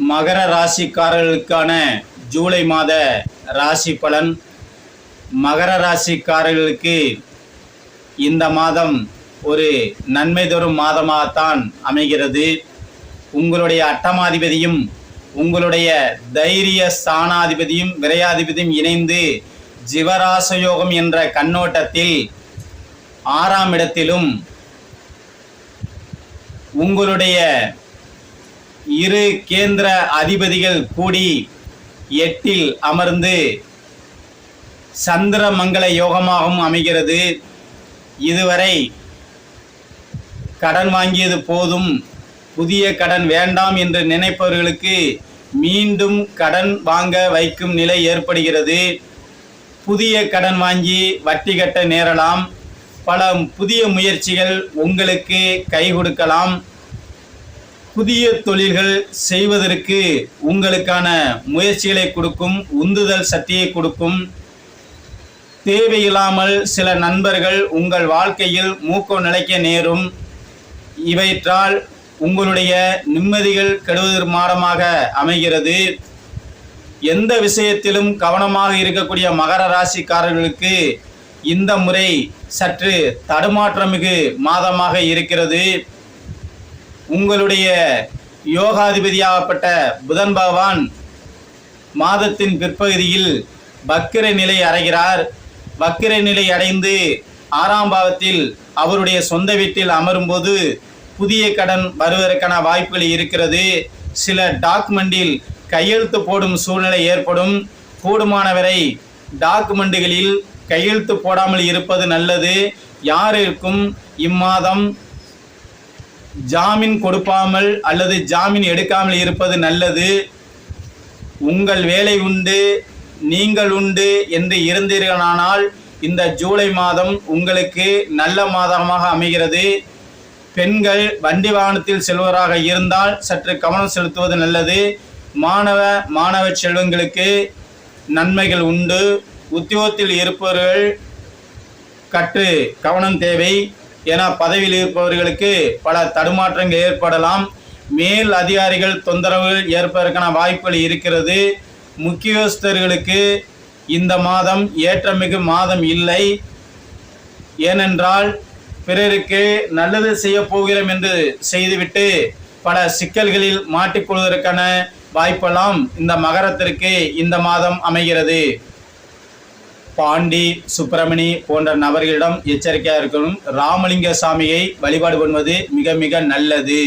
மகர ராசிக்காரர்களுக்கான ஜூலை மாத ராசி பலன். மகர ராசிக்காரர்களுக்கு இந்த மாதம் ஒரு நன்மை தரும் மாதமாகத்தான் அமைகிறது. உங்களுடைய அட்டமாதிபதியும் உங்களுடைய தைரிய ஸ்தானாதிபதியும் விரையாதிபதியும் இணைந்து ஜீவராசயோகம் என்ற கண்ணோட்டத்தில் 6ஆம் இடத்திலும் உங்களுடைய இரு கேந்திர அதிபதிகள் கூடி 8இல் அமர்ந்து சந்திர மங்கள யோகமாகவும் அமைகிறது. இதுவரை கடன் வாங்கியது போதும், புதிய கடன் வேண்டாம் என்று நினைப்பவர்களுக்கு மீண்டும் கடன் வாங்க வைக்கும் நிலை ஏற்படுகிறது. புதிய கடன் வாங்கி வட்டி கட்ட நேரலாம். பல புதிய முயற்சிகள் உங்களுக்கு கை கொடுக்கலாம். புதிய தொழில்கள் செய்வதற்கு உங்களுக்கான முயற்சிகளை கொடுக்கும், உந்துதல் சக்தியை கொடுக்கும். தேவையில்லாமல் சில நண்பர்கள் உங்கள் வாழ்க்கையில் மூக்கோ நிலைக்க நேரும். இவற்றால் உங்களுடைய நிம்மதிகள் கெடுவதற்கு மாறமாக அமைகிறது. எந்த விஷயத்திலும் கவனமாக இருக்கக்கூடிய மகர ராசிக்காரர்களுக்கு இந்த முறை சற்று தடுமாற்றமிகு மாதமாக இருக்கிறது. உங்களுடைய யோகாதிபதியாகப்பட்ட புதன் பகவான் மாதத்தின் பிற்பகுதியில் வக்கிர நிலை அடைகிறார். வக்கிர நிலை அடைந்து 6ஆம் பாவத்தில் அவருடைய சொந்த வீட்டில் அமரும்போது புதிய கடன் வருவதற்கான வாய்ப்புகள் இருக்கிறது. சில டாக்குமெண்டில் கையெழுத்து போடும் சூழ்நிலை ஏற்படும். கூடுமானவரை டாக்குமெண்டுகளில் கையெழுத்து போடாமல் இருப்பது நல்லது. யாருக்கும் இம்மாதம் ஜாமீன் கொடுக்காமல் அல்லது ஜாமீன் எடுக்காமல் இருப்பது நல்லது. உங்கள் வேலை உண்டு, நீங்கள் உண்டு என்று இருந்தீர்களானால் இந்த ஜூலை மாதம் உங்களுக்கு நல்ல மாதமாக அமைகிறது. பெண்கள் வண்டி வாகனத்தில் செல்வராக இருந்தால் சற்று கவனம் செலுத்துவது நல்லது. மாணவ செல்வங்களுக்கு நன்மைகள் உண்டு. உத்தியோகத்தில் இருப்பவர்கள் கற்று கவனம் தேவை. என பதவியில் இருப்பவர்களுக்கு பல தடுமாற்றங்கள் ஏற்படலாம். மேல் அதிகாரிகள் தொந்தரவுகள் ஏற்பதற்கான வாய்ப்புகள் இருக்கிறது. முக்கியஸ்தர்களுக்கு இந்த மாதம் ஏற்றமிகு மாதம் இல்லை. ஏனென்றால் பிறருக்கு நல்லது செய்ய போகிறோம் என்று செய்துவிட்டு பல சிக்கல்களில் மாட்டிக்கொள்வதற்கான வாய்ப்பெல்லாம் இந்த மகரத்திற்கு இந்த மாதம் அமைகிறது. பாண்டி, சுப்பிரமணி போன்ற நபர்களிடம் எச்சரிக்கையாக இருக்கணும். ராமலிங்க சாமியை வழிபாடு பண்ணுவது மிக மிக நல்லது.